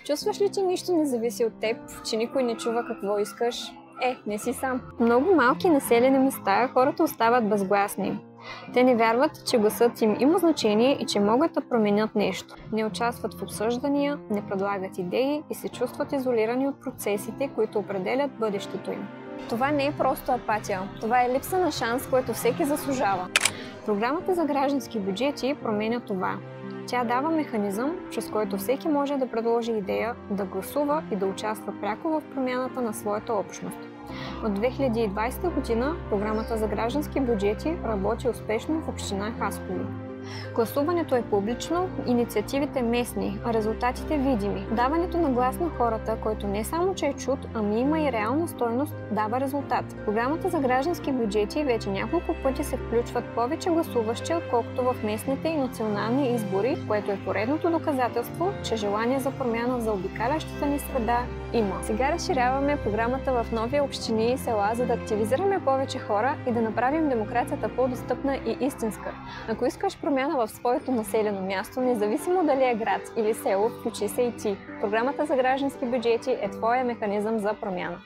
Чувстваш ли, че нищо не зависи от теб, че никой не чува какво искаш? Не си сам. В много малки населени места хората остават безгласни. Те не вярват, че гласът им има значение и че могат да променят нещо. Не участват в обсъждания, не предлагат идеи и се чувстват изолирани от процесите, които определят бъдещето им. Това не е просто апатия, това е липса на шанс, който всеки заслужава. Програмата за граждански бюджети променя това. Тя дава механизъм, чрез който всеки може да предложи идея, да гласува и да участва пряко в промяната на своята общност. От 2020 година програмата за граждански бюджети работи успешно в община Хасково. Гласуването е публично, инициативите местни, а резултатите видими. Даването на глас на хората, който не само че е чут, ами има и реална стойност, дава резултат. В програмата за граждански бюджети вече няколко пъти се включват повече гласуващи, отколкото в местните и национални избори, което е поредното доказателство, че желание за промяна в заобикалящата ни среда има. Сега разширяваме програмата в нови общини и села, за да активизираме повече хора и да направим демокрацията по-достъпна и истинска. Ако искаш промяна в своето населено място, независимо дали е град или село, включи се и ти. Програмата за граждански бюджети е твоя механизъм за промяна.